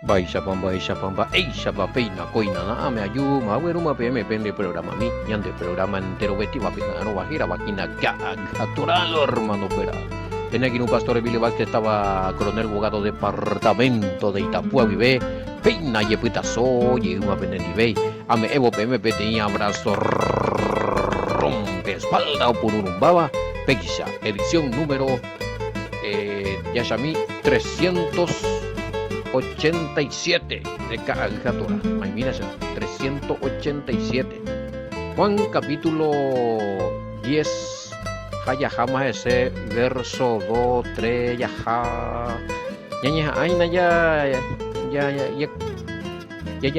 Baisha pamba, eisha peina coina na ame ayu ma weru ma pm pende programa mi yande programa entero beti bapina no bajira bakina gag aturalo hermano pera. Pena que un pastor Billy Vázquez estaba coronel abogado departamento de Itapúa vive peina y pita so y una pende nive ame evo pm tenía abrazo rompe espalda o por un baba peisha edición número Yashami 387 de Cagajatora. Imagínense, 387. Juan capítulo 10. Hayajama ese verso 2, 3, yaja. Ya, aina ya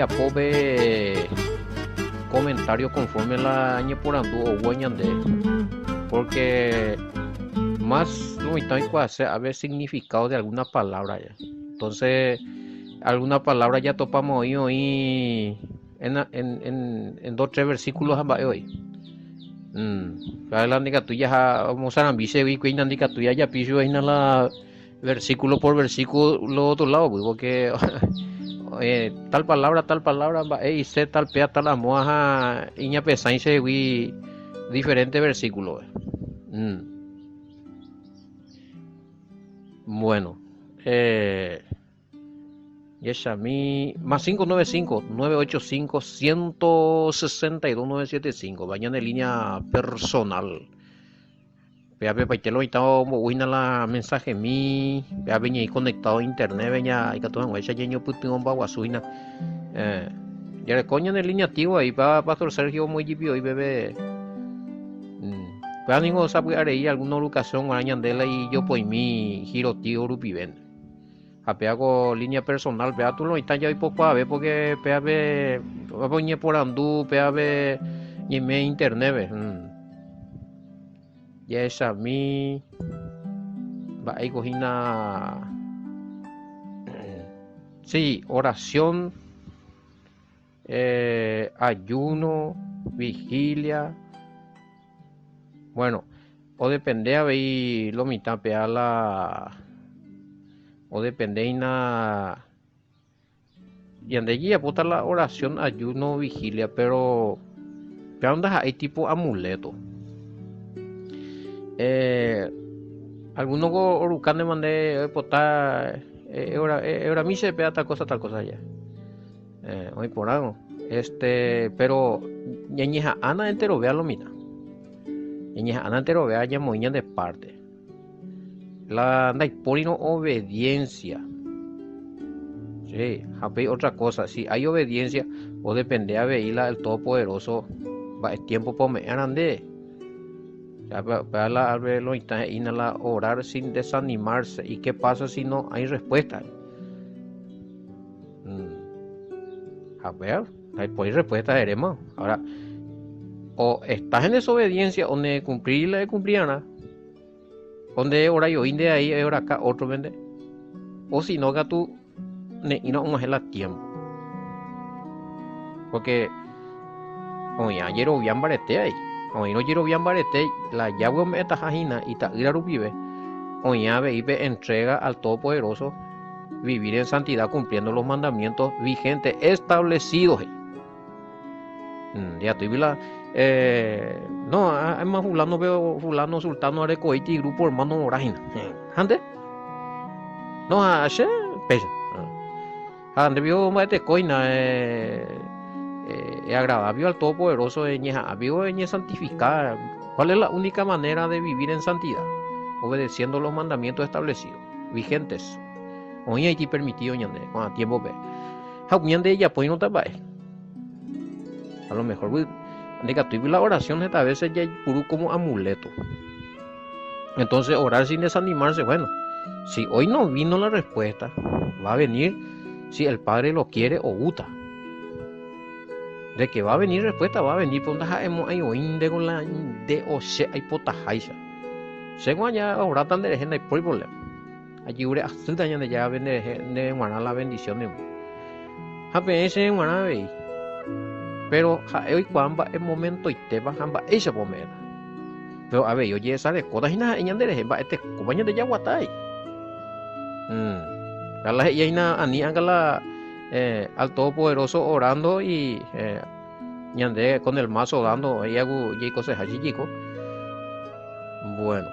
pobe comentario conforme la añe por andu o guañande. Porque más lo que hacer a ver significado de alguna palabra ya. Entonces, alguna palabra ya topamos hoy en 2-3 versículos hoy. La indica tuya vamos a ambice y cuina indica tuya ya piso ahí en la versículo por versículo otro lado, porque tal palabra y se tal pea tal amoja iña pesa y se diferentes versículos. Bueno, Yeshami más 595-985-162-975. Vayan en línea personal. Vea, paitelo estaba buena la mensaje mi. Vea, venía ahí conectado a internet, venía ahí que todo en huecha lleno puto en baguasuina. Ya le coñan en línea activa ahí para Pastor Sergio muy jipio y bebé. Pero ninguno sabe ahí alguna educación arañandela y yo pues mi giro tío rupiven. Apeago línea personal, vea tú lo estás ya y poco a ver porque peave va a poner por andú, peave y me internet, ya esa a mí va a cogina sí, oración, ayuno, vigilia. Bueno, o depende a ver lo mitad pea la o depende na y ande guía puta la oración ayuno vigilia pero onda hay tipo amuleto algunos orucan de mande pota ahora mi se pea tal cosa ya hoy por algo pero ñeñeja ana entero vea lo mina ñeñeja ana entero vea ya moña de parte la naiporino obediencia. Sí, hay otra cosa. Si hay obediencia, o depende a veíla el Todopoderoso, va el tiempo por me ande. Para la lo inhala orar sin desanimarse. ¿Y qué pasa si no hay respuesta? A ver, hay respuesta erema. Ahora, o estás en desobediencia, o ne cumplir la de cumpliana. Donde ahora yo inde ahí ahora acá otro vende o si no que tú y no más el tiempo porque hoy ayer habían barete ahí hoy no quiero habían barete la llave me está jajina y ta ira rupibe hoy ya ve entrega al Todopoderoso vivir en santidad cumpliendo los mandamientos vigentes establecidos ya estoy la no, además fulano veo fulano sultano arecoiti grupo hermano orajina. ¿Ande? No, hace pesa. Ande vio mate coina agradable al Todopoderoso ñeja, vio ñe santificar. ¿Cuál es la única manera de vivir en santidad? Obedeciendo los mandamientos establecidos, vigentes. Hoy hay permitido ñande, con tiempo ve. Jauñande ella pues no te va. A lo mejor la oración esta vez ya es puro como amuleto. Entonces orar sin desanimarse, bueno, si hoy no vino la respuesta, va a venir si el Padre lo quiere o gusta. De que va a venir respuesta, va a venir por donde hay oinde con la de o se hay potajaisa. Según ya ahora tan de gente hay problema. Allí ure hasta ya vende de la bendición de ese ve. Pero hoy cuando el momento y te vas a ese momento. Pero a ver, yo ya sabes, cosas y nada, este compañero de Yaguatay. Kala ya ina ani angala al Todopoderoso orando y ñande con el mazo dando y hago y cosas así, chico. Bueno,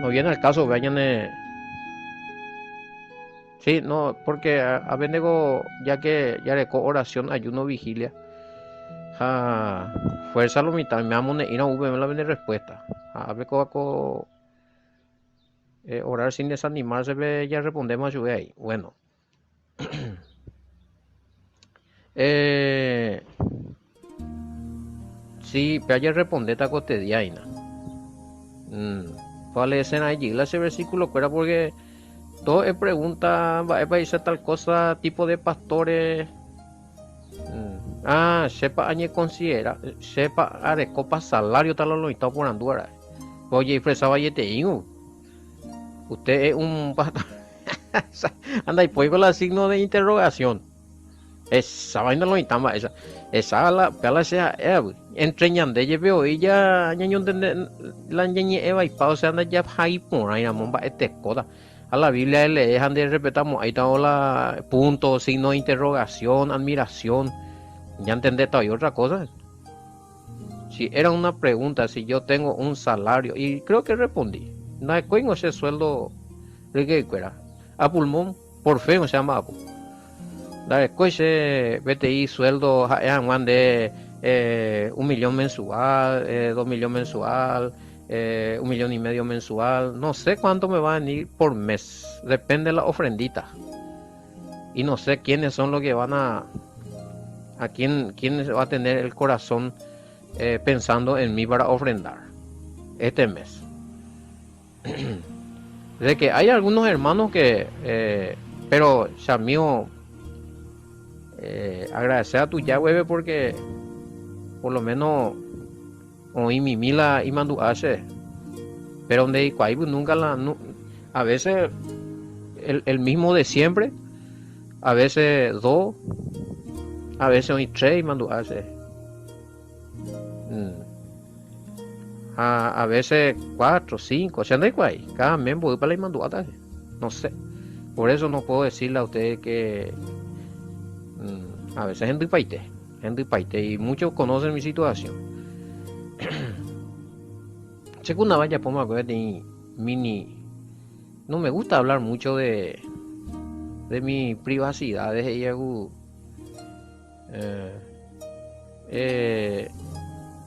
no viene al caso, vayan. Sí, no, porque a Benego, ya que ya le oración, ayuno, vigilia. Ja, fuerza lo mitad, me amo ir a me la vende respuesta. A ver cómo orar sin desanimarse, ya respondemos yo ahí. Bueno, eh, sí, pero ya responde ta cotidiana. ¿Cuál es allí ese versículo? Pero porque todo es pregunta, va a decir tal cosa, tipo de pastores. Sepa añe considera, sepa arecopa salario tal lo está por anduara. Oye, fresaba y te digo, usted es un pastor. Anda y pues con la signo de interrogación. Esa vaina lo intama, esa la pela sea entre ñande lleveo ella ñaño de la ñañe eva y pa o sea anda ya hay por ahí momba este coda. A la Biblia le dejan de respetamos ahí está la punto, signo de interrogación, admiración. Ya entendé todavía otra cosa. Si era una pregunta, si yo tengo un salario, y creo que respondí. No hay ese sueldo de que era. A pulmón, por fe se llama. Dale, ese BTI sueldo, de 1 millón mensual, 2 millones mensual, 1,5 millones mensual. No sé cuánto me va a venir por mes. Depende de la ofrendita. Y no sé quiénes son los que van a quién va a tener el corazón pensando en mí para ofrendar este mes. De que hay algunos hermanos que, pero ya mío, agradecer a tu Yahweh porque por lo menos oí mi mila y mandu hace, pero donde nunca a veces el mismo de siempre, a veces dos, a veces oí tres y mandu hace. A veces 4, 5, o sea, no hay cuál, cada mes voy para la manduata, no sé, por eso no puedo decirle a ustedes que a veces gente paite y muchos conocen mi situación. Segunda vaya por más mini, no me gusta hablar mucho de mi privacidad, de ella,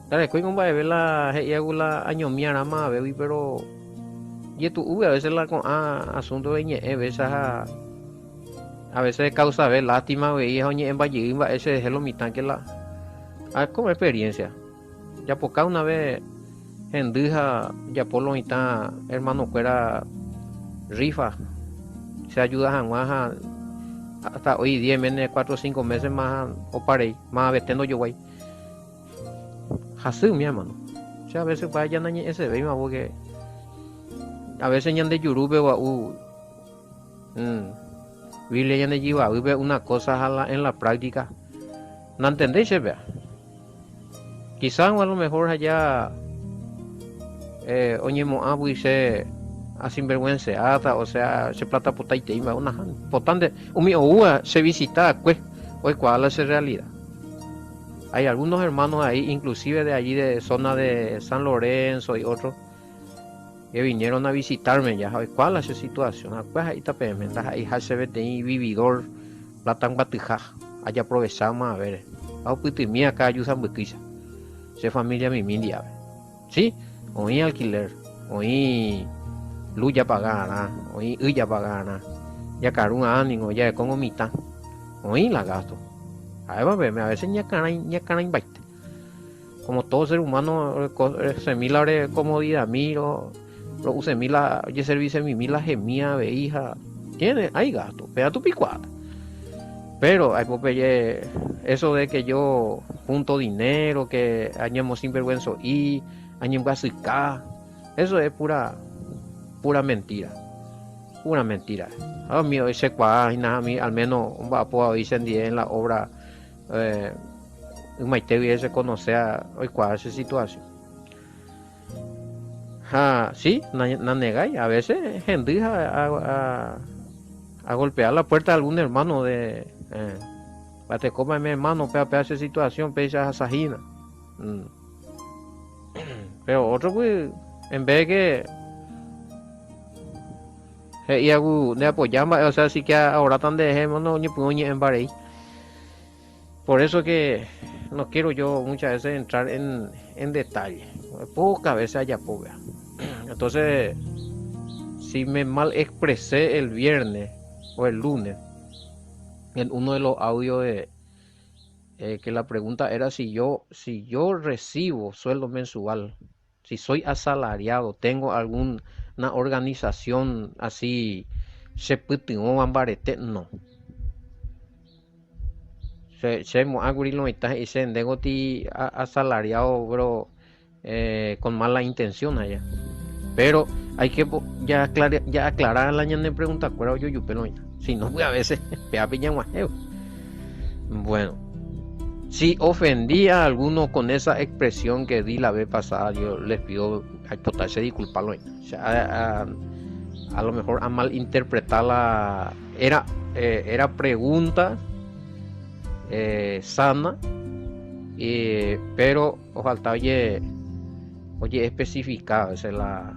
dale, cuando va a ver la año mía nada más, pero y tu a veces la asunto de a veces a veces causa ver lástima veía oye en Valle ese es lo mitad que la como experiencia ya por cada una vez en Dija ya por lo mitad hermano fuera rifa se ayuda a hasta hoy 10 meses 4 o 5 meses más o paré más vestiendo yo güey así mi hermano o sea a veces vaya ese ve más porque a veces ya de yurube o Biblia ya ne lleva una cosa en la práctica no entendéis vea quizás a lo mejor allá oñemo y se a sinvergüenza o sea se plata potaite y una potante umi o se visita pues hoy cuál es la realidad hay algunos hermanos ahí inclusive de allí de zona de San Lorenzo y otros que vinieron a visitarme ya cuál es la situación pues ahí está pementas ahí HCBTI vividor platan batija allá aprovechamos a ver a putimí acá ayudan buquisa se familia mi mindia sí oí alquiler oí luz ya pagana oí ya pagana ya caro un ánimo ya como mitad oí la gasto ahí va a verme a veces ya cana invite como todo ser humano se mila de comodidad miro lo use mila oye servicio mi mila gemía ve hija tiene hay gasto pega tu picuata pero hay popeye eso de que yo junto dinero que añamos sinvergüenza y añamos acá eso es pura mentira a mí ese cuadro a mí al menos un vapo dicen en la obra un maite hubiese conocer hoy cuál es esa situación sí, no negáis a veces gente a golpear la puerta de algún hermano de te coma mi hermano, pea esa situación, pea esa sajina. Pero otro pues, en vez de que y algo de apoyar, o sea, sí que ahora tan dejemos no ni puño en barey. Por eso que no quiero yo muchas veces entrar en detalle. Pocas veces haya poca. Entonces, si me mal expresé el viernes o el lunes en uno de los audios de que la pregunta era si yo recibo sueldo mensual, si soy asalariado, tengo alguna organización así, no. Se mo aguri lo está y se tengo asalariado, bro, con mala intención allá. Pero hay que ya aclarar la ñande pregunta, acuerdo yo pelo. Si no, pues a veces pea piña guajeo. Bueno, si ofendí a alguno con esa expresión que di la vez pasada, yo les pido a totalmente disculparlo. O sea, a lo mejor a malinterpretarla era pregunta sana, pero ojalá oye especificada, es la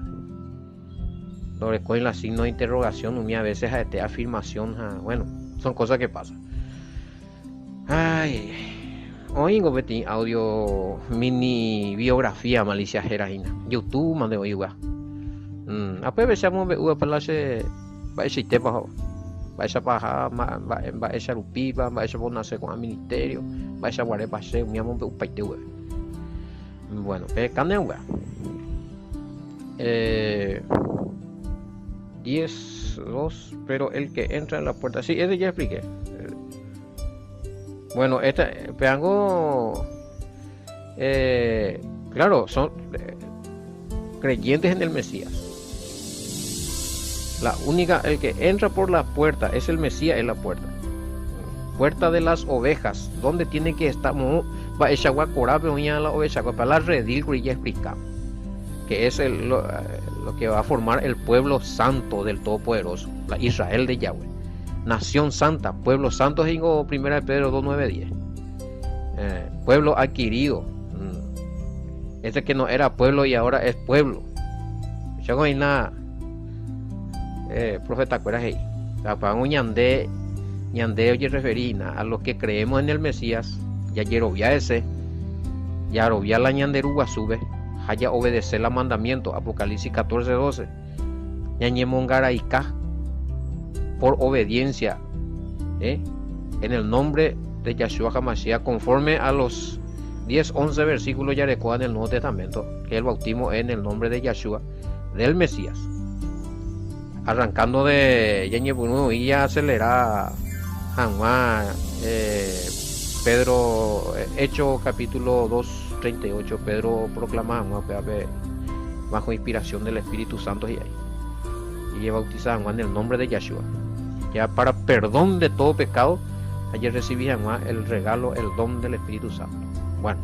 con el signo de interrogación y a veces a afirmación, bueno, son cosas que pasan. Hoy en audio mini biografía Malicia Gerahina YouTube mande oiga apa besamos beu palace va ese tema va esa paja va esa rupiba va esa bonase con el ministerio va esa guare pase mi amo beu paite. Bueno, caneuga 10, 2, pero el que entra en la puerta, sí, ese ya expliqué. Bueno, peango, claro, son creyentes en el Mesías. La única, el que entra por la puerta es el Mesías, es la puerta. Puerta de las ovejas, donde tiene que estar, va esa guacorabe oña la oveja, para la redil que ya explicamos, que es lo que va a formar el pueblo santo del Todopoderoso, la Israel de Yahweh. Nación santa, pueblo santo, digo 1 Pedro 2:9-10. Pueblo adquirido. Ese que no era pueblo y ahora es pueblo. Yo no hay nada. Profeta, ¿cuál es ahí? Para ñande oye referina a los que creemos en el Mesías, ya yerovia ese, ya robia la ñanderuga sube, haya obedecer la mandamiento, Apocalipsis 14:12. Ñañemongaraika por obediencia, en el nombre de Yahshua HaMashiach, conforme a los 10-11 versículos yarecoa en el Nuevo Testamento, que el bautismo en el nombre de Yahshua, del Mesías. Arrancando de Yañebuno y ya acelera Pedro, Hecho capítulo 2:38, Pedro proclama bajo inspiración del Espíritu Santo y bautiza en el nombre de Yahshua, ya para perdón de todo pecado. Ayer recibí el regalo, el don del Espíritu Santo. Bueno,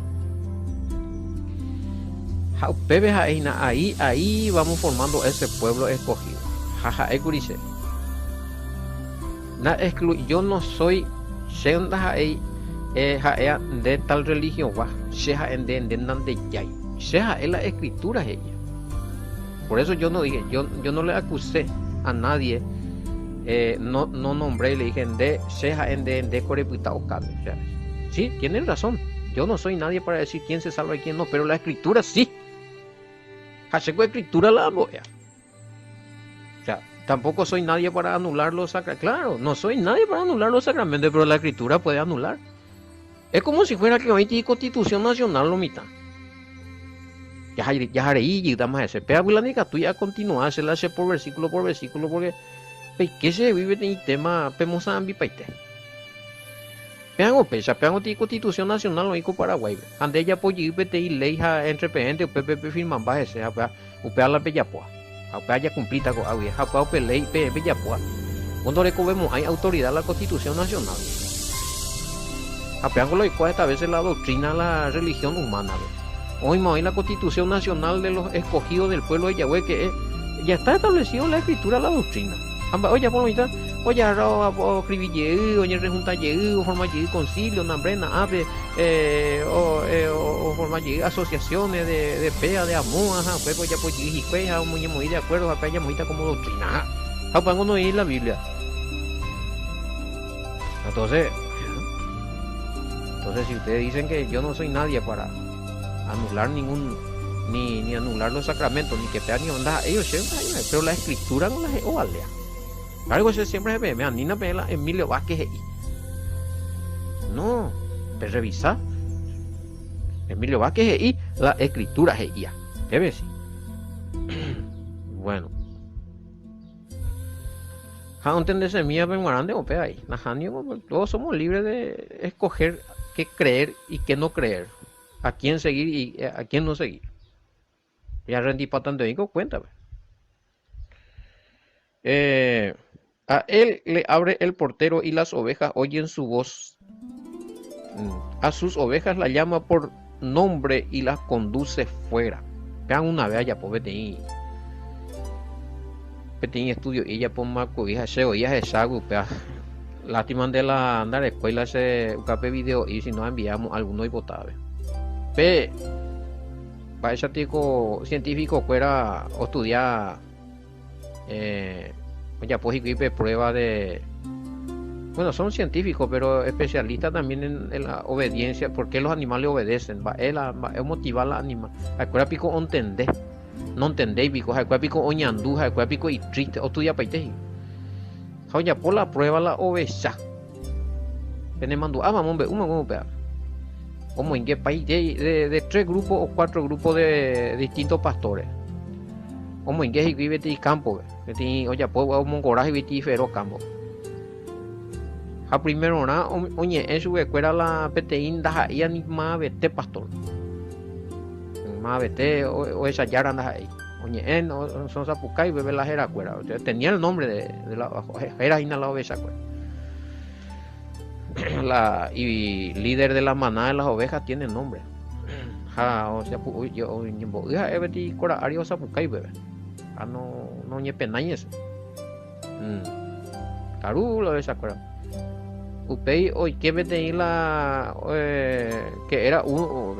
ahí vamos formando ese pueblo escogido. Yo no soy de tal religión, es la escritura ella. Por eso yo no dije, yo no le acusé a nadie, no nombré y le dije de corepita o cable. O sea, sí, tienen razón. Yo no soy nadie para decir quién se salva y quién no, pero la escritura sí. Hacheco escritura la boya. O sea, tampoco soy nadie para anular los sacramentos. Claro, no soy nadie para anular los sacramentos, pero la escritura puede anular. Es como si fuera que hoy tiene Constitución Nacional lo mitad. Ya haré y damos ese. Pero la tú ya continúa, se la hace por versículo, porque que se vive en el tema Pemozambi paite. Peango ti Constitución Nacional lo hizo Paraguay. Ande ya polli y ley entre gente PPP firman baje se upea la pellapoa. Upea ya cumplita con agua, upea ley pellapoa. Cuando recogemos hay autoridad la Constitución Nacional. Apeango lo hizo esta vez la doctrina la religión humana. Hoy más la Constitución Nacional de los escogidos del pueblo de Yahweh, que ya está establecido en la escritura la doctrina. Oye, por oye, o escribir llegue, oye, rejunta llegue, o forma llegue concilio, nambrena, ave, o forma llegue asociaciones de pea, de amor, ajá, pues ya pues llegue y pues, muy de acuerdo, acá ya muy como doctrina, ajá, no ir la Biblia. Entonces, si ustedes dicen que yo no soy nadie para anular ni anular los sacramentos, ni que pean ni onda, ellos siempre, pero la escritura no las es ovalea. Algo se siempre se ve, me anina la Emilio Vázquez ahí. No, pero revisa. Emilio Vázquez ahí, la escritura es ahí. ¿Qué ves? Bueno. Entenderse mía grande o pe ahí. Todos somos libres de escoger qué creer y qué no creer. A quién seguir y a quién no seguir. Ya rendí para tanto y cuéntame. A él le abre el portero y las ovejas oyen su voz. A sus ovejas la llama por nombre y las conduce fuera. Vean una vez allá, pues vete en estudio y ella por Marco hija se oía esa grupea. Lástima de la andar escuela se UKP video y si no enviamos alguno y votable. P para ese tipo científico fuera o estudiar ya pues y prueba de bueno son científicos pero especialistas también en la obediencia porque los animales obedecen va es motivar a los animales acuerda pico entender no entendéis pico acuerda pico oñandú acuerda pico y triste o estudia paite ya por la prueba la oveja tenemos vamos ver un pedazo como en qué país de 3 grupos o 4 grupos de distintos pastores como en qué vive de campo oye pues un coraje viti feroz campo a primero na oye en su escuela la peteín da ahí anima vete pastor más vete o esa yara anda ahí oye en son zapucay bebe la jera cuera tenía el nombre de la jera inhalado esa cuera y líder de la manada de las ovejas tiene nombre. O sea, yo eveti cora ario sapukai bebe. No nye penayes. Caru lo esa cora. Upei hoy que vete la que era uno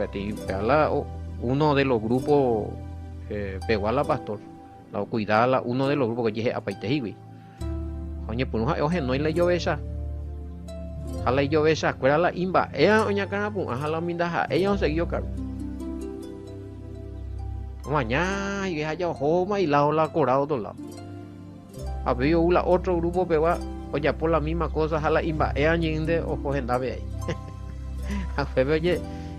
de los grupos pegó a la pastor. La cuidaba uno de los grupos que dije apaitehiwi. Oye, pues no le yo esa. Jala yo esa cuera la imba ella oña cara pun jala mindaja ella on seguió caro mañana y deja ya homa y la corado otro lado había otro grupo pegua oye por la misma cosa jala imba ella ñinde o cogendave ahí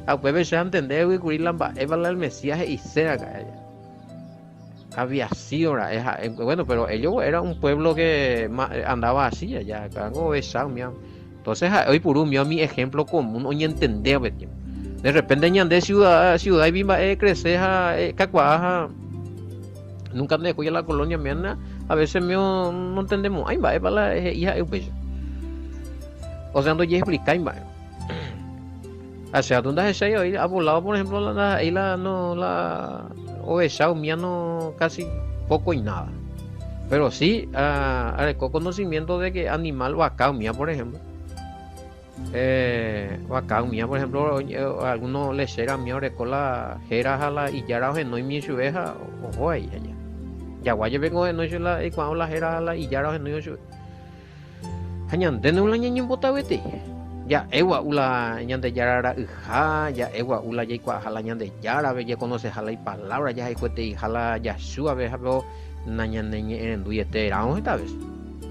a jueves se entender que curir la eva el mesías y sea acá había sido bueno pero ellos era un pueblo que andaba así allá cango esa entonces hoy por un mi ejemplo común hoy entender de repente ñande ciudad y bimba crecer cacuaja nunca me cuya la colonia miana a veces no entendemos ay va para la hija o sea no ya explicar va hacia dónde es ahí ha volado por ejemplo la obesa mía no casi poco y nada pero sí con conocimiento de que animal vaca mía por ejemplo acá mía por ejemplo algunos lechera mía con la jeras a la y ya no y mi sueja ojo ahí allá ya guay vengo de noche la y cuando la jeras a la y ya no yo hañan de no la ñen botavete ya ewa ula ñan de yara ya ewa ula ya kwa jala ñan de yara ve ya conoce jala y palabra ya hay cuete y jala ya sua ve jalo nañan en duyete era esta vez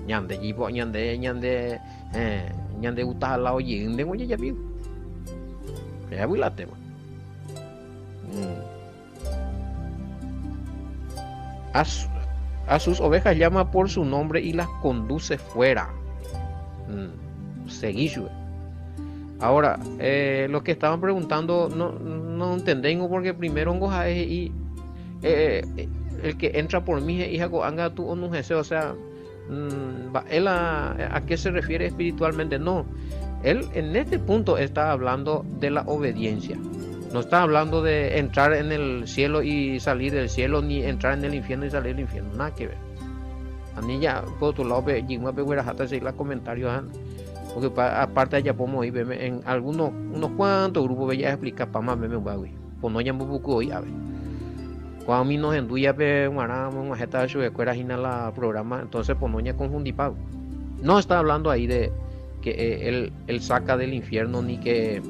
ñan de jipo ñan de ñande gusta la oye de oye ya vivo ya voy la tema a sus ovejas llama por su nombre y las conduce fuera seguí ahora lo que estaban preguntando no entendemos porque primero y el que entra por mí hija anga tú no o sea él a qué se refiere espiritualmente no él en este punto está hablando de la obediencia no está hablando de entrar en el cielo y salir del cielo ni entrar en el infierno y salir del infierno nada que ver A mí ya, por otro lado, Jigma Peguera hasta seguir los comentarios, porque aparte ya podemos ir en algunos, unos cuantos grupos, ya explicar para más meme, pues no ya me busco hoy, a ver. Cuando a mí nos enduya, una jeta de su escuela, la programa, entonces pues no ya confundí pago. No está hablando ahí de que él saca del infierno, ni que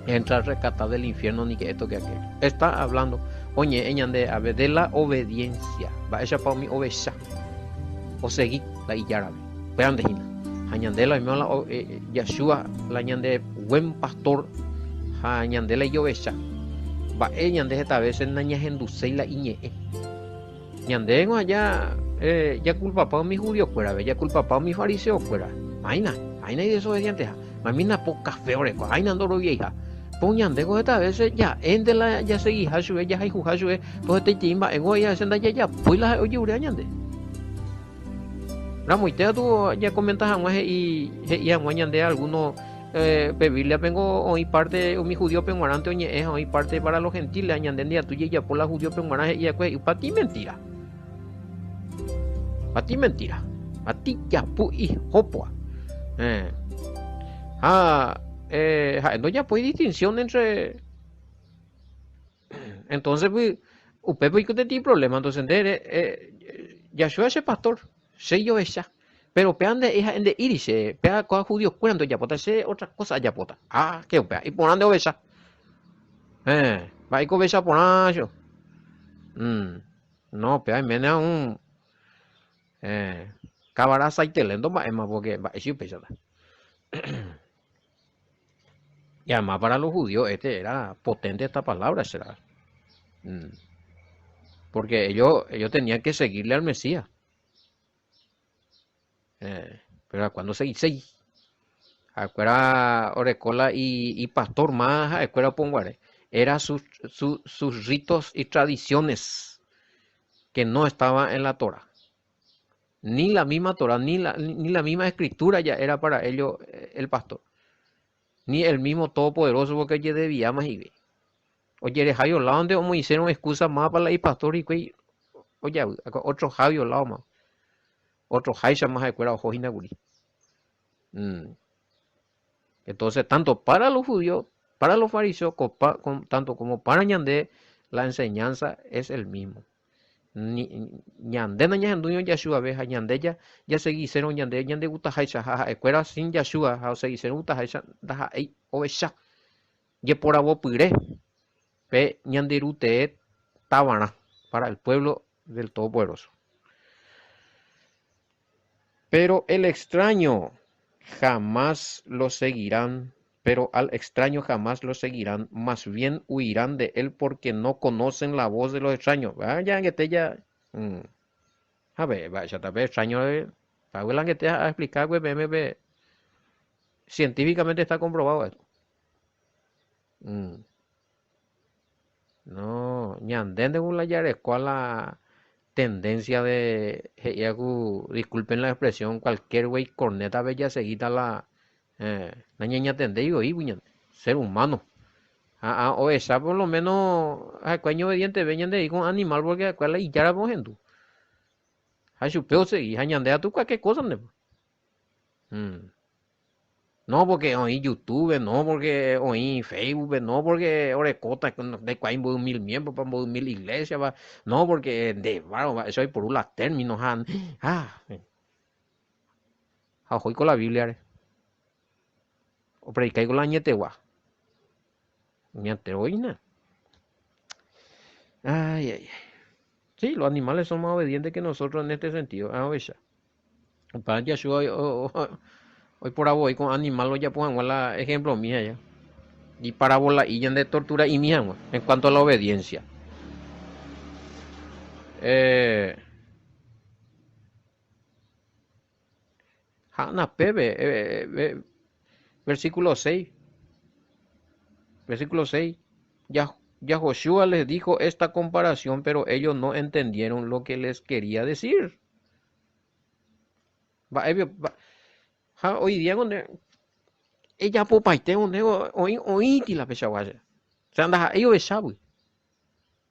entra a rescatar del infierno, ni que esto que aquello. Está hablando, oye, a ver, de la obediencia. Va ella para mi oveja. O seguir la iyara. Vean de hina. Añande la Yeshua, la ñande buen pastor. Añande la oveja. Va ella de esta vez en naña hendusei la iñe. Ñande allá, ya culpa para mi judío fuera, ya culpa para mi fariseo fuera. Aina y desobediente. Mamina poca feore, aina andoro vieja. Poñandego esta vez ya endela ya seguí hashu ya hay hashu pues te timba en hoy senda ya pues la oye ure añande. Ramo te tú ya comentas a y a de algunos Biblia vengo hoy parte o mi judío penguarante oye es hoy parte para los gentiles añande día tú ya por la judío penguarante y para ti mentira. Para ti mentira. Para ti ya pu y hopoa. Entonces ya pues distinción entre. Entonces, pues, usted pues que tiene problema, entonces, Yahshua es pastor, sé yo ella. Pero pean de hija en de iris, pea con judíos cuando ya pota, sé otra cosa ya pota. Ah, qué pea, y ponan de oveja. Va y con oveja ponan yo. No, pea, y mena un. Cabaraza y telendo, va, es más, porque va, es pesada. Y además para los judíos este era potente esta palabra, será. Porque ellos tenían que seguirle al Mesías. Pero cuando se acuera Orecola y pastor más, acuera Ponguare, eran sus ritos y tradiciones que no estaban en la Torah. Ni la misma Torah, ni la misma escritura ya era para ellos el pastor. Ni el mismo Todopoderoso, porque ya debía más y ve. Oye, eres Jairo Lao, donde como hicieron excusa más para el pastor y que, oye, otro Jairo Lao más. Otro Jaisa más acuera ojo inaguri. Entonces, tanto para los judíos, para los fariseos, tanto como para Ñandé, la enseñanza es el mismo. Ñandé na ñanduño Yashua veja, Ñandé ya se hicieron Ñandé gusta Jaisa, escuela sin Yashua, se hicieron gusta Jaisa, daja ei ovesha, ye por abo pire, pe Ñanderute tabana para el pueblo del Todopoderoso. Pero el extraño jamás lo seguirán, pero al extraño jamás lo seguirán, más bien huirán de él porque no conocen la voz de los extraños. Ya que te ya, a ver, ya te extraño, para que te a explicar, güey, científicamente está comprobado esto. No, ñandende un la la tendencia de, disculpen la expresión, cualquier güey corneta bella seguida la ñaña tende y ser humano. O esa por lo menos, a cuaño obediente veñan de ahí con animal porque a cual y ya la en tú. A su peo seguir, a tú cualquier cosa, ¿no? No porque oí YouTube, no porque oí Facebook, no porque Orecota, de cuál hay 1000 miembros, para 1000 iglesias, no porque de barro, eso hay por un términos, hoy con la Biblia, o predicar con la ñetegua, ñateroína. Ay. Sí, los animales son más obedientes que nosotros en este sentido. Para Yeshua hoy por hoy con animales ya pongan la ejemplo mía ya. Y parábola y ya de tortura y mía en cuanto a la obediencia. Hana Pebe, versículo 6. Versículo 6. Ya Joshua les dijo esta comparación, pero ellos no entendieron lo que les quería decir. Hoy día ella popaite hoy la pechaguaya. Se anda ellos besabu.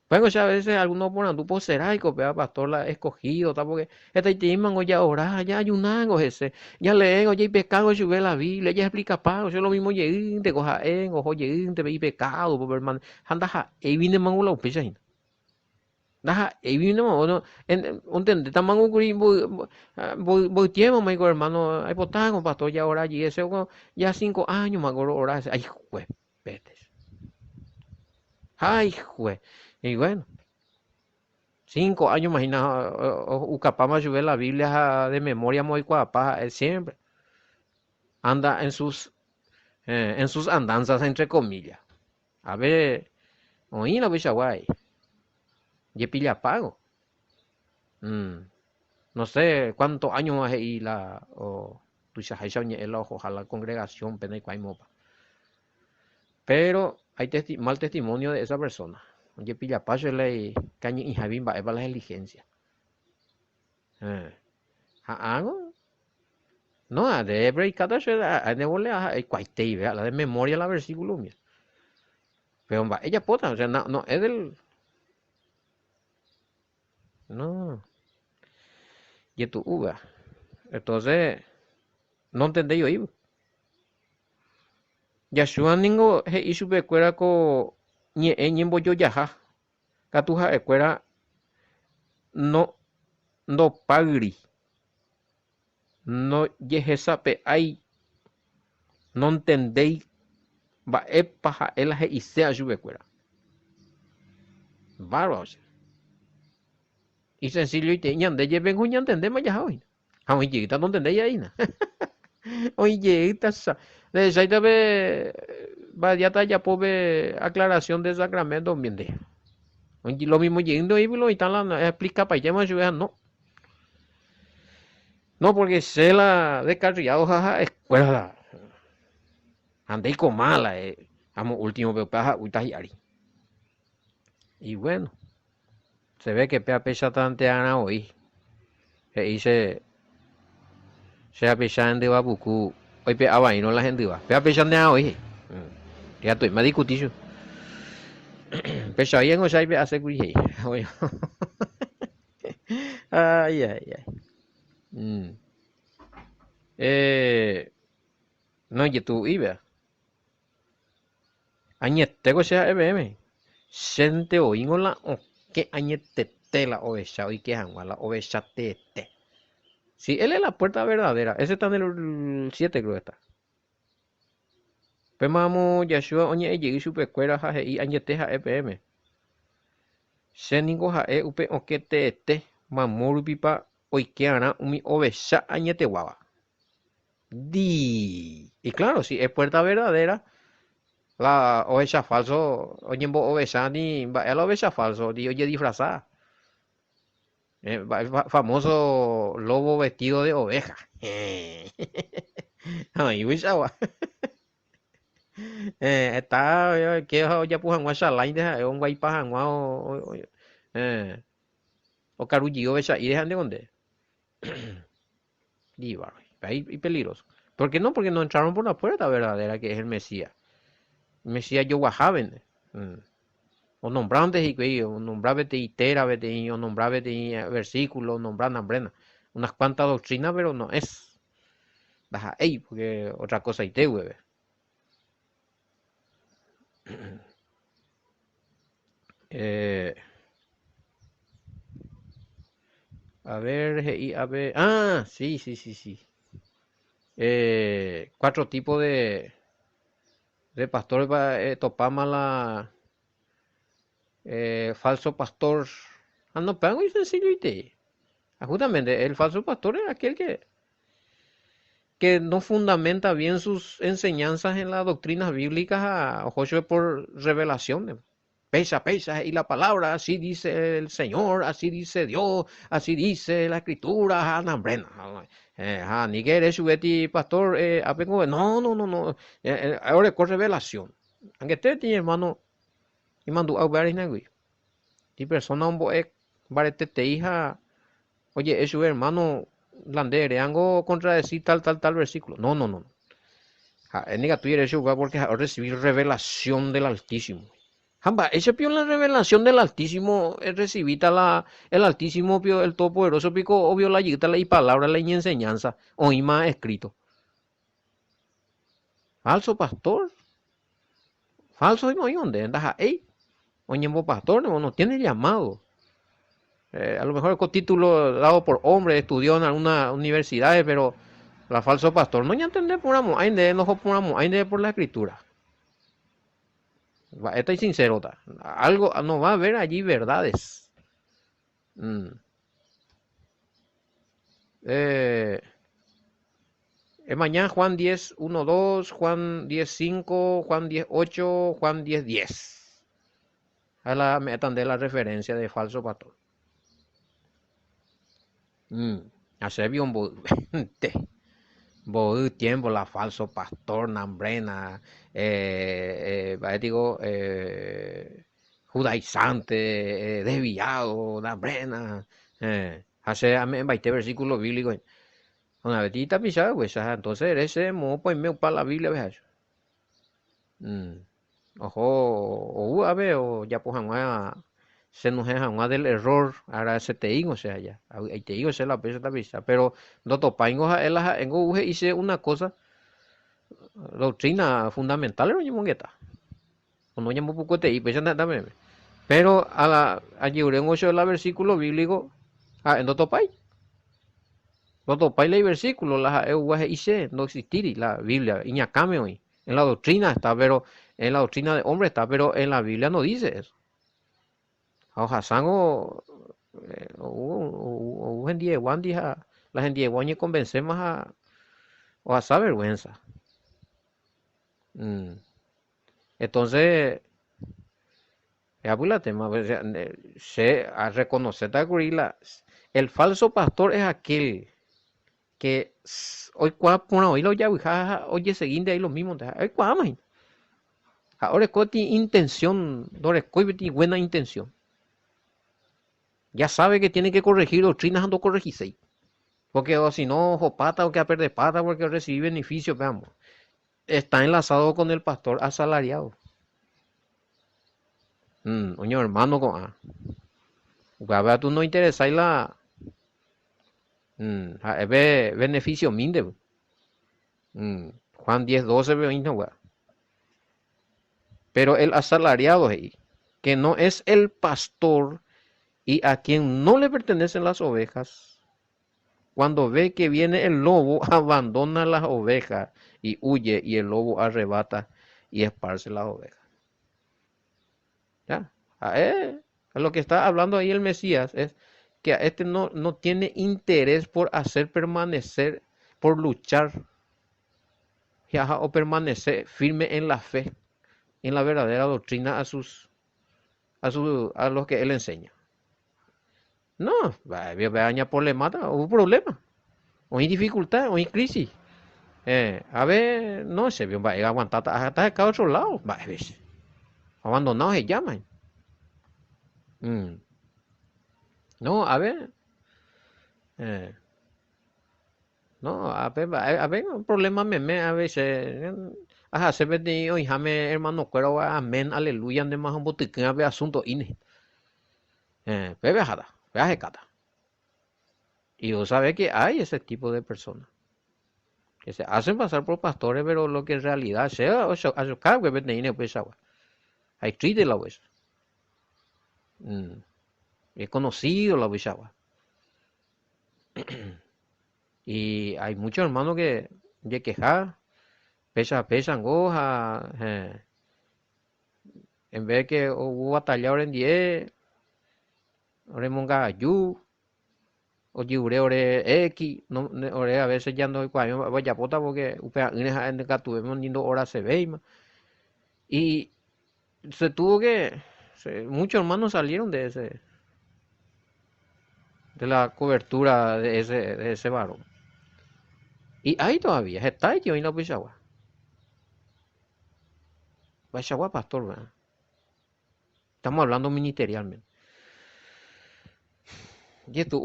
Bueno, ya a veces algunos por andupo será y copia pastor la escogido, tal, porque esta y mango ya orar, ya ayunango ese, ya leen, oye, y pecado, yo ve la Biblia, ya explica pago, yo lo mismo llegué, te coja en, ojo, llegué, te veí pecado, por hermano, anda, y viene mango la upecha, Daja, y vino, no, entende, tamango kuri, voy tiempo, me dijo, hermano, hay potango, pastor, ya ahora allí, ese, ya 5 años, me acuerdo, ahora, ay, jue, vete, ay, jue, y bueno, 5 años, imagina, Ucapama, yo ve la Biblia de memoria, muy cuapa, él siempre anda en sus andanzas, entre comillas, a ver, oí la bichaguay, y pilla pago, mm. No sé cuántos años más ahí o tu ojalá la congregación pena y mopa. Pero hay mal testimonio de esa persona. Oye, pilla paso le caña y Javín va a las diligencias. Hago no, de hebreo y cada a de volea a cuaitei, vea, la de memoria la versículo mía. Pero va, ella pota, o sea, no, no, es del, no, y tu uva. Entonces, no entendí yo, iba. Yashua ningo he isu cuera ko ñembo yo yaja. Katuja ekuera no ndopagri, no jehesape'ái, nontendéi mba'épa ha'e la he'ise ajuvekuéra. Bárbaro. Y sencillo y ñande jepengu ñantendéma jaha oína. Ha oijeýta nontendéi aína. Oijeýta dejáitave vadiáta ajapópe aclaración de sacramento miende. Lo mismo yendo y lo y la explica para allá no. No, porque se la descarriado jaja escuela. Andei con mala, amo último pero paja utayari. Y bueno, se ve que pea pecha tante ana hoy. Se dice, se pecha en de babuku. Hoy pe y no la gente va. Pea pecha de hoy. Ya estoy, me discutí yo. Pecha bien o sea, hace cuije. Ay, ay, ay. No, y tú, Ibe. Añetego sea EBM. Sente oíngola o que añetete la oveja y que angua la oveja tete. Sí, él es la puerta verdadera. Ese está en el 7 creo que está. Pemamo Yashua oñe y supe cuera jaje y añeteja EPM. Seningo jae upe o que tete. Mamoru pipa oikeana umi oveja añete guava. Di. Y claro, si es puerta verdadera. La oveja falso, oye, oveja ni, la oveja falso, di oye disfrazada. El famoso lobo vestido de oveja. Ay, Wishawa. Está, que ya pujan guachalai de un guay pajan o carullo oveja y dejan de donde. Diva, ahí y peligroso. ¿Por qué no? Porque no entraron por la puerta verdadera que es el Mesías. El Mesías Yowahaben. O nombraban de Higüey, o nombraba de Itera, o nombraba de versículos, nombraban Nambrena. Unas cuantas doctrinas, pero no es. Baja, ey, porque otra cosa y te hueve. Eh, a ver, a ver. Ah, sí, sí, sí, sí. 4 tipos de pastores para topar la falso pastor. Ah, no, pero muy sencillo y te. Justamente, el falso pastor es aquel que no fundamenta bien sus enseñanzas en las doctrinas bíblicas a ojo por revelación. Pesa, pesa, y la palabra, así dice el Señor, así dice Dios, así dice la Escritura, ni que eres subeti pastor, no, no, no, no, ahora con revelación. Aunque te tiene hermano, y mandó a ver y persona un boe, barete te hija, oye, es su hermano, landere, ango contradecir tal versículo. No, no, no. En tú eres porque recibir revelación del Altísimo. Jamba, ese pio la revelación del Altísimo recibita el Altísimo pio, el Todopoderoso pico, obvio la yita la y palabra la y enseñanza, o y más escrito. Falso pastor, falso y no hay donde, andas ahí, oye, pastor, no tiene llamado. A lo mejor con título dado por hombre, estudió en alguna universidad, pero la falso pastor no ya entender por amo, hay de enojo por amo, hay de por la escritura. Estoy sincero, algo no va a haber allí verdades. Mm. Eh, mañana Juan 10, 1, 2, Juan 10, 5, Juan 10, 8, Juan 10, 10. A la metan de la referencia de falso pastor. Hace bien tiempo la falso pastor, nambrena, digo, judaizante, desviado, nambrena. Hace en 20 versículos bíblicos. Una betita pisada, pues, entonces ese mo pues me para la Biblia, ¿ves? Ojo, o a ver, o ya pues se nos es del error, ahora se te digo, o sea, ya, ahí te digo, se la pesa la vista, pero no topaingo en uje hice una cosa, doctrina fundamental, no llamo gueta, o no llamo poco te y pues también, pero a en 8 la versículo bíblico, en topay. No topáis el versículo, la hice, no existir la Biblia, iñacame hoy. En la doctrina está, pero en la doctrina de hombre está, pero en la Biblia no dice eso. Ojalá sango, o en día la gente de Guañe convencemos o a esa vergüenza. Mm. Entonces, ya pues la tema, pues, se a reconocer el falso pastor es aquel que hoy hoy lo ya oye seguinte ahí lo mismo, hoy más. Ahora tiene intención, ahora tiene buena intención. Ya sabe que tiene que corregir doctrinas ando corregirse. Porque o si no, ojo pata o que a perder pata porque recibe beneficios, veamos. Está enlazado con el pastor asalariado. Oño hermano con a tú no interesáis ve beneficio minde. Juan 10, 12, 20, pero el asalariado ahí, que no es el pastor y a quien no le pertenecen las ovejas, cuando ve que viene el lobo, abandona las ovejas y huye y el lobo arrebata y esparce las ovejas. ¿Ya? A lo que está hablando ahí el Mesías es que a este no tiene interés por hacer permanecer, por luchar o permanecer firme en la fe, en la verdadera doctrina a los que él enseña. No, vaya problemata, hubo problema, o hay dificultad, o hay crisis. A ver, no sé, va a aguantar hasta acá a otro lado, va a ver, abandonados se llaman. No, a ver, eh, no, a ver, un problema a veces, ajá, se ve de hoy, jame hermano, cuero, amén, aleluya, de más un botiquín, a ver, asunto, ine, bebe jada, bebe cata. Y vos sabés que hay ese tipo de personas que se hacen pasar por pastores, pero lo que en realidad sea, o sea, a su cargo, pues agua. Hay triste la huesa. Es conocido la huesa. Y hay muchos hermanos que de quejar, pesan goja, en vez que hubo batallado en 10, ore monga yu, o yure ore x, no, ore a veces ya no vaya pota porque upea en el tuvimos lindo hora se ve y se tuvo que muchos hermanos salieron de la cobertura de ese varón. Y ahí todavía, está ahí en la Pichagua. Pichagua pastor, ¿verdad? Estamos hablando ministerialmente. Y esto,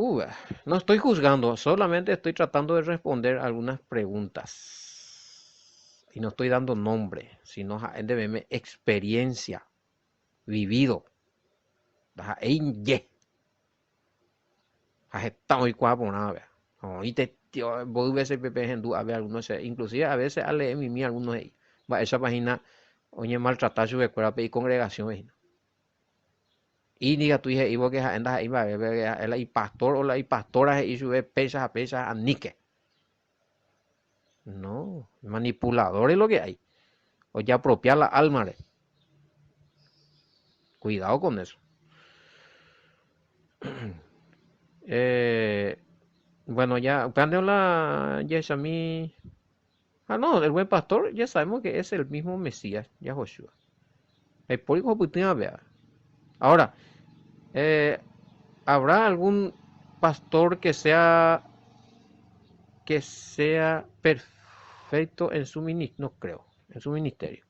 no estoy juzgando, solamente estoy tratando de responder algunas preguntas. Y no estoy dando nombre, sino de verme experiencia. vivido. Ye. Estamos y cuatro por nada, y te voy a veces PP en a ver algunos, inclusive a veces a leer mi algunos de va esa página, oye, maltratar su escuela y congregación, y diga tú dije, y vos que andas ahí, va el pastor o la pastora y sube pesas a nique. No, manipulador es lo que hay. O ya apropiar la alma. Cuidado con eso. Bueno, ya, la Yesami. Ah, no, el buen pastor, ya sabemos que es el mismo Mesías, ya Joshua. El público putina vea. Ahora, ¿habrá algún pastor que sea perfecto en su ministerio? No creo, en su ministerio.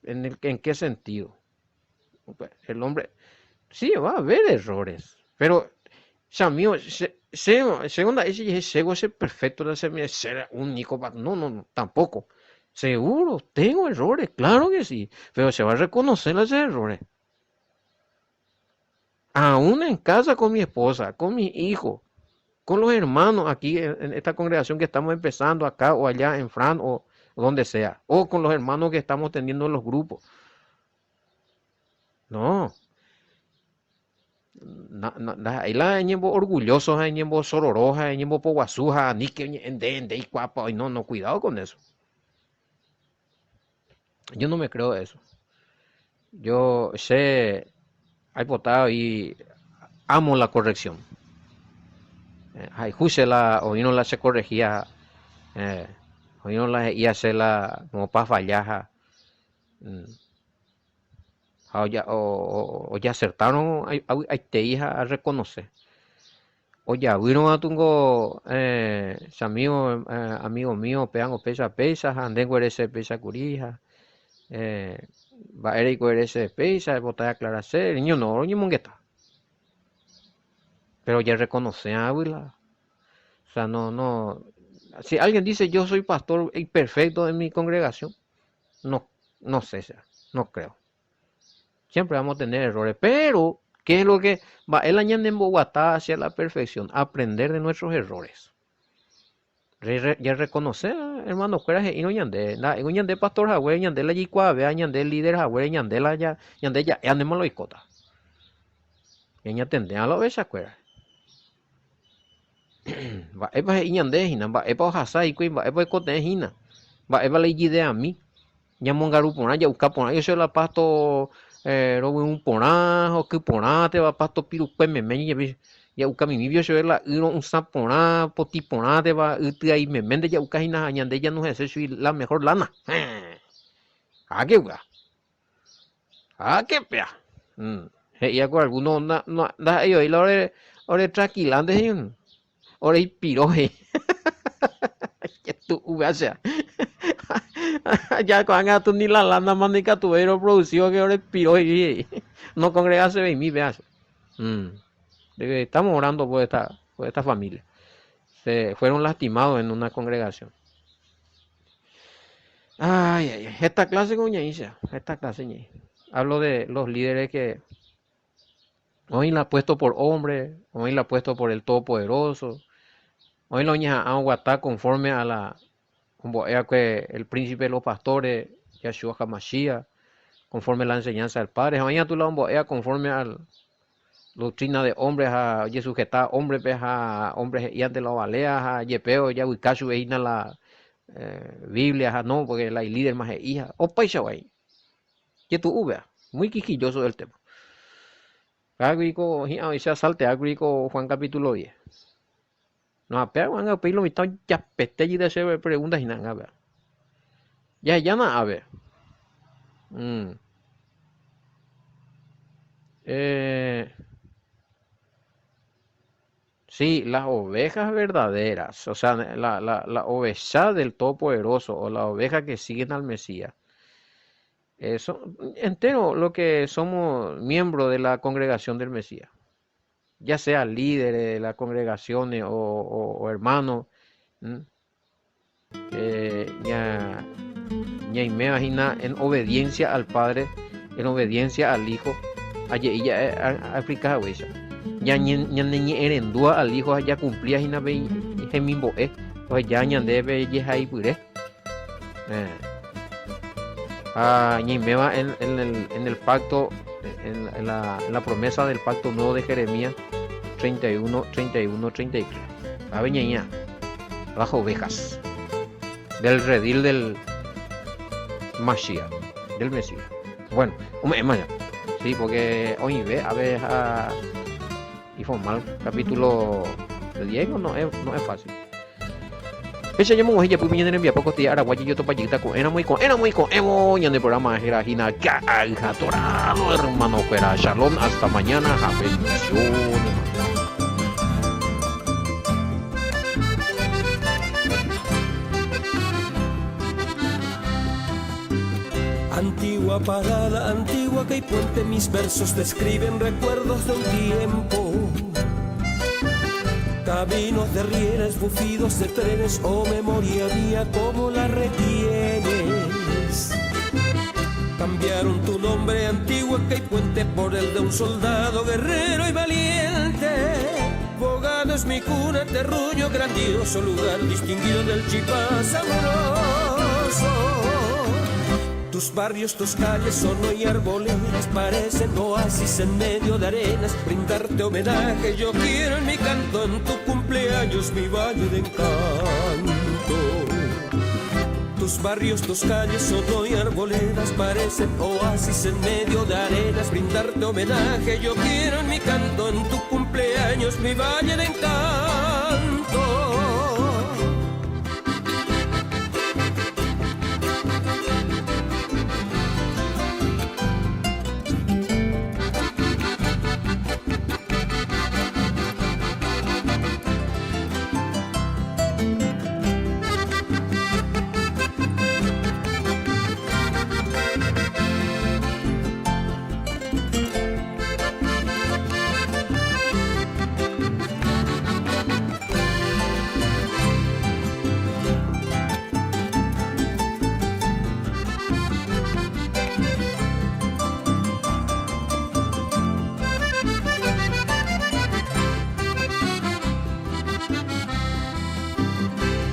¿En qué sentido? El hombre, sí, va a haber errores, pero mío, segunda ese llegó a ser perfecto de ser único, no, tampoco. Seguro, tengo errores, claro que sí, pero se va a reconocer esos errores. Aún en casa con mi esposa, con mi hijo, con los hermanos aquí en esta congregación que estamos empezando acá o allá en Fran o donde sea, o con los hermanos que estamos teniendo en los grupos. No, ahí la ñembo orgullosos, ahí ñembo sororoja, ahí ñembo poguasuja, ni que ende y cuapa, y no, cuidado con eso. Yo no me creo eso. Yo sé, hay votado y amo la corrección. Hay juicio la, o no la se corregía, o no la y hacerla como para fallar, o ya acertaron, hay te hija a reconocer. Oye, vieron a tungo, amigo mío, pegan o pesa, anden ese pesa curija, va Eric ese pesa, botar aclararse, niño no, niño mongueta. Pero ya reconoce a Ávila. O sea, no. Si alguien dice yo soy pastor imperfecto en mi congregación, no, no sé, no creo. Siempre vamos a tener errores, pero ¿qué es lo que va el año en Bogotá hacia la perfección? Aprender de nuestros errores. Ya reconocer, hermano, coraje y no ñande, ñande pastor Jagüe, ñande la yicua, vea ñande líder Jagüe, ñande la ya, ñande ya, andemos lo icota. Ña tende a lo besa cuera. Va epa ñande hina, va epa hasa y va epa cote hina. Va epa le yide a mí. Ya mongaru pona, ya busca pona, yo soy la pasto robo un pona, o que pona te va pasto piru me ya busca mi vio yo la un sapona, poti pona te va ahí me mende ya busca hina añande ya no es eso la mejor lana. Qué wea. Qué pea. Ya con alguno no da ellos y la hora tranquilante ahora y piro que tú sea ya con tu ni la lana manica tu era producido que ahora piro y no congregase de mí veas. Estamos orando por esta familia. Se fueron lastimados en una congregación. Ay, esta clase con esta clase ñe. Hablo de los líderes que hoy la ha puesto por hombre, hoy la ha puesto por el Todopoderoso, hoy la ña aguatá conforme a la como que el príncipe de los pastores, Yahshua HaMashiach, conforme a la enseñanza del Padre. Mañana tú la conforme a la doctrina de hombres, a sujetar hombres, a hombres y ante la balea, a yepeo, ya ubicachu veina la Biblia, no, porque la líder más es hija. O paisa ahí. Que tú ubea, muy quisquilloso del tema. Agrico, se salte agrico Juan capítulo 10. No, apea Juan capítulo mitad ya peste y de hacer preguntas y nada, a ver. Ya nada, a ver. Sí, las ovejas verdaderas, o sea, la oveja del Todopoderoso o la oveja que siguen al Mesías. Eso, entero lo que somos miembros de la congregación del Mesías, ya sea líderes de las congregaciones o hermanos, ya me imagina en obediencia al Padre en obediencia al hijo, allá ella África, güey. Ya ñaneñe erendúa al hijo, allá cumplía y nave gemimboe, pues ya ñandebe yeja y pure. Ñimeba en el pacto, en la promesa del pacto nuevo de Jeremías 31, 33. Aveñaña, bajo ovejas, del redil del Mashiach, del Mesías. Bueno, sí, porque hoy ve a ver y formar capítulo de Diego no es fácil. Ese llamo ella pues viene envía poco tía araguayi yo topa yita con era muy con emo y en el programa era gina torado hermano fuera shalom hasta mañana bendiciones. Antigua parada, antigua que hay puente, mis versos describen recuerdos de un tiempo. Caminos de rieles, bufidos de trenes, oh memoria mía, ¿cómo la retienes? Cambiaron tu nombre, antigua que hay puente, por el de un soldado guerrero y valiente. Bogado es mi cuna, terruño grandioso, lugar distinguido del Chipá sabroso. Tus barrios, tus calles son hoy arboledas, parecen oasis en medio de arenas. Brindarte homenaje yo quiero en mi canto, en tu cumpleaños mi valle de encanto. Tus barrios, tus calles son hoy arboledas, parecen oasis en medio de arenas. Brindarte homenaje yo quiero en mi canto, en tu cumpleaños mi valle de encanto.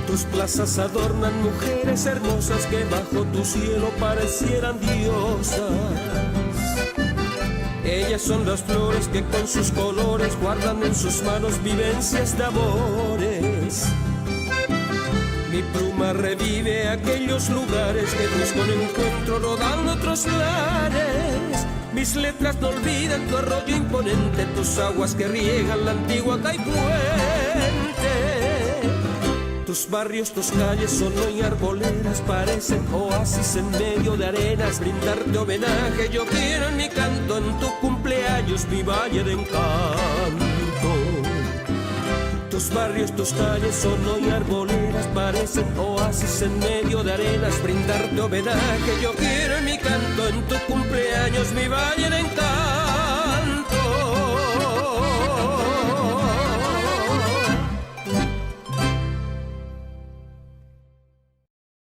Tus plazas adornan mujeres hermosas que bajo tu cielo parecieran diosas. Ellas son las flores que con sus colores guardan en sus manos vivencias de amores. Mi pluma revive aquellos lugares que busco un encuentro rodando otros lares. Mis letras no olvidan tu arroyo imponente, tus aguas que riegan la antigua Caipuente. Tus barrios, tus calles son hoy arboledas, parecen oasis en medio de arenas. Brindarte homenaje yo quiero en mi canto, en tu cumpleaños mi valle de encanto. Tus barrios, tus calles son hoy arboledas, parecen oasis en medio de arenas. Brindarte homenaje yo quiero en mi canto, en tu cumpleaños mi valle de encanto.